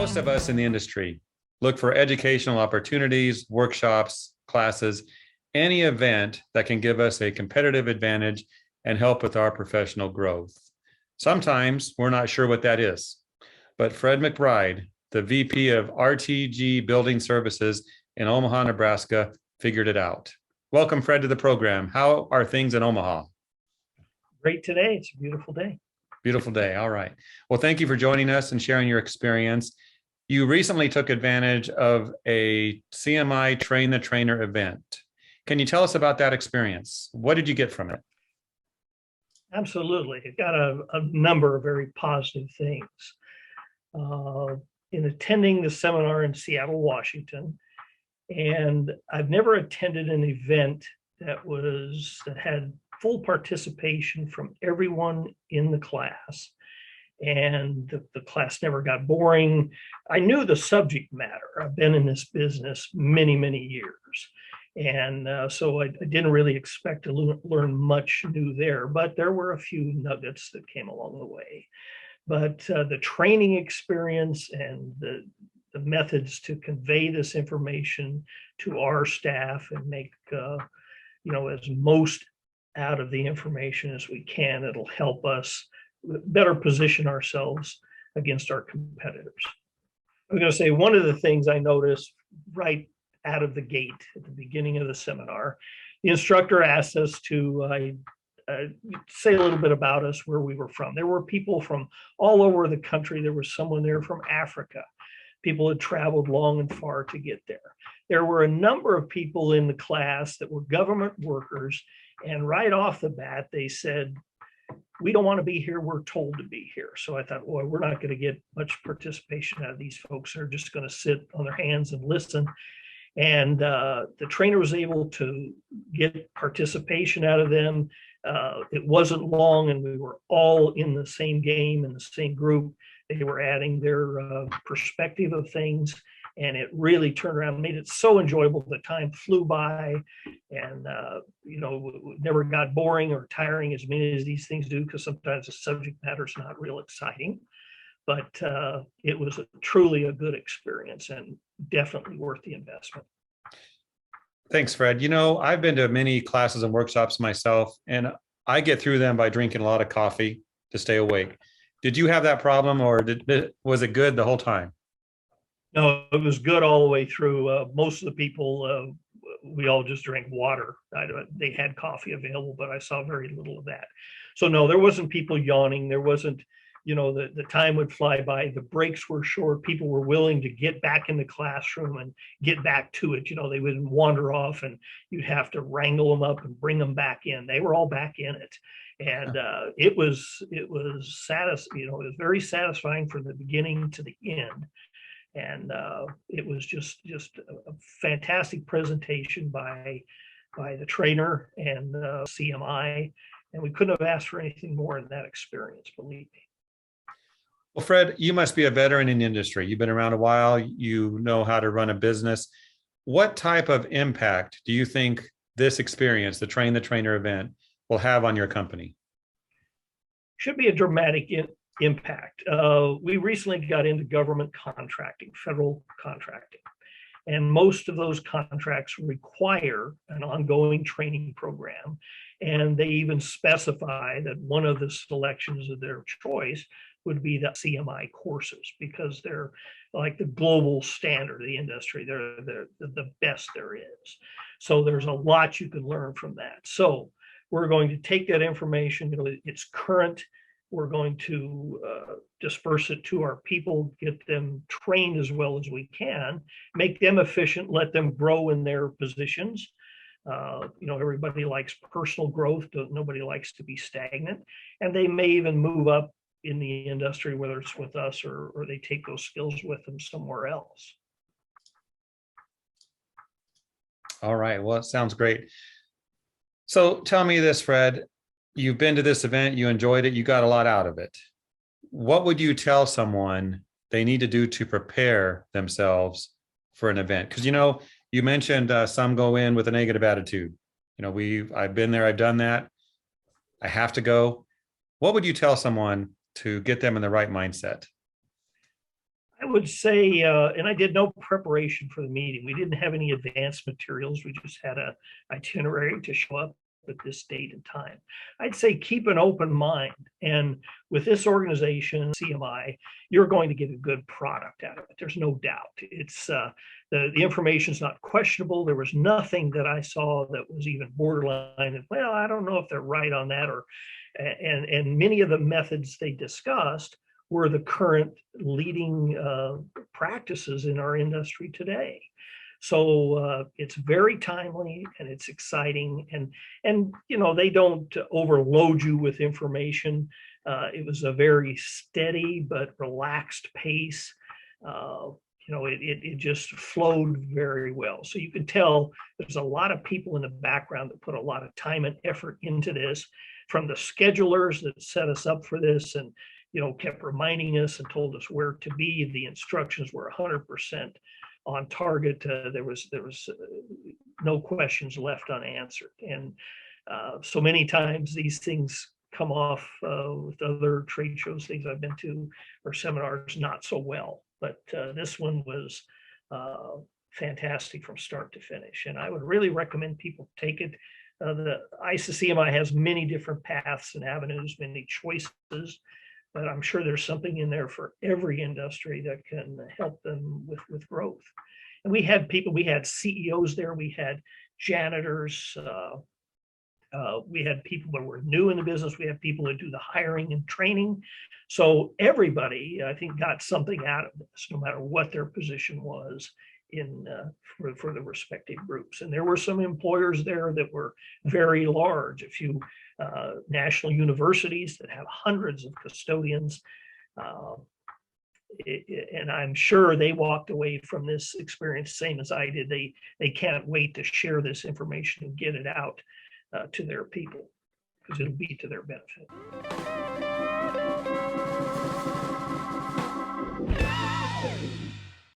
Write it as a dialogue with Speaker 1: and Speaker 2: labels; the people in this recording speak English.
Speaker 1: Most of us in the industry look for educational opportunities, workshops, classes, any event that can give us a competitive advantage and help with our professional growth. Sometimes we're not sure what that is, but Fred McBride, the VP of RTG Building Services in Omaha, Nebraska, figured it out. Welcome, Fred, to the program. How are things in Omaha?
Speaker 2: Great today. It's a beautiful day.
Speaker 1: Beautiful day. All right. Well, thank you for joining us and sharing your experience. You recently took advantage of a CMI Train the Trainer event. Can you tell us about that experience? What did you get from it?
Speaker 2: Absolutely. It got a number of very positive things. In attending the seminar in Seattle, Washington, and I've never attended an event that had full participation from everyone in the class. And the class never got boring. I knew the subject matter. I've been in this business many, many years. And so I didn't really expect to learn much new there, but there were a few nuggets that came along the way. But the training experience and the methods to convey this information to our staff and make as most out of the information as we can, it'll help us better position ourselves against our competitors. I'm going to say one of the things I noticed right out of the gate at the beginning of the seminar, the instructor asked us to say a little bit about us, where we were from. There were people from all over the country. There was someone there from Africa. People had traveled long and far to get there. There were a number of people in the class that were government workers, and right off the bat, they said, "We don't want to be here, we're told to be here." So I thought, boy, we're not going to get much participation out of these folks. They're just going to sit on their hands and listen. And the trainer was able to get participation out of them. It wasn't long, and we were all in the same game, in the same group. They were adding their perspective of things, and it really turned around and made it so enjoyable. The time flew by, and never got boring or tiring as many as these things do, because sometimes the subject matter is not real exciting. But it was truly a good experience and definitely worth the investment.
Speaker 1: Thanks, Fred. I've been to many classes and workshops myself, and I get through them by drinking a lot of coffee to stay awake. Did you have that problem, or was it good the whole time?
Speaker 2: No, it was good all the way through. Most of the people, we all just drank water. They had coffee available, but I saw very little of that. So no, there wasn't people yawning. There wasn't, the time would fly by. The breaks were short. People were willing to get back in the classroom and get back to it. They wouldn't wander off, and you'd have to wrangle them up and bring them back in. They were all back in it. And it was it was very satisfying from the beginning to the end. And it was just a fantastic presentation by the trainer and CMI, and we couldn't have asked for anything more in that experience, believe me.
Speaker 1: Well, Fred, you must be a veteran in the industry. You've been around a while. You know how to run a business. What type of impact do you think this experience, the Train the Trainer event, will have on your company?
Speaker 2: Should be a dramatic impact. We recently got into government contracting, federal contracting, and most of those contracts require an ongoing training program. And they even specify that one of the selections of their choice would be the CMI courses, because they're like the global standard of the industry. They're the best there is. So there's a lot you can learn from that. So we're going to take that information, it's current. We're going to disperse it to our people, get them trained as well as we can, make them efficient, let them grow in their positions. Everybody likes personal growth. Nobody likes to be stagnant. And they may even move up in the industry, whether it's with us or they take those skills with them somewhere else.
Speaker 1: All right. Well, it sounds great. So tell me this, Fred. You've been to this event, you enjoyed it, you got a lot out of it. What would you tell someone they need to do to prepare themselves for an event? Because, you mentioned some go in with a negative attitude. I've been there, I've done that. I have to go. What would you tell someone to get them in the right mindset?
Speaker 2: I would say, and I did no preparation for the meeting. We didn't have any advanced materials. We just had a itinerary to show up at this date and time. I'd say keep an open mind. And with this organization, CMI, you're going to get a good product out of it. There's no doubt. It's the information is not questionable. There was nothing that I saw that was even borderline. And, well, I don't know if they're right on that. Or and many of the methods they discussed were the current leading practices in our industry today. So it's very timely and it's exciting, and you know, they don't overload you with information. It was a very steady but relaxed pace. You know, it just flowed very well. So you can tell there's a lot of people in the background that put a lot of time and effort into this, from the schedulers that set us up for this and, you know, kept reminding us and told us where to be. The instructions were 100% on target. There was no questions left unanswered. And so many times these things come off with other trade shows, things I've been to, or seminars, not so well. But this one was fantastic from start to finish. And I would really recommend people take it. The ISSA CMI has many different paths and avenues, many choices, but I'm sure there's something in there for every industry that can help them with growth. And we had people, we had CEOs there, we had janitors, we had people that were new in the business, we had people that do the hiring and training. So everybody, I think, got something out of this, no matter what their position was in for the respective groups. And there were some employers there that were very large, a few national universities that have hundreds of custodians. And I'm sure they walked away from this experience same as I did. They can't wait to share this information and get it out to their people, because it'll be to their benefit.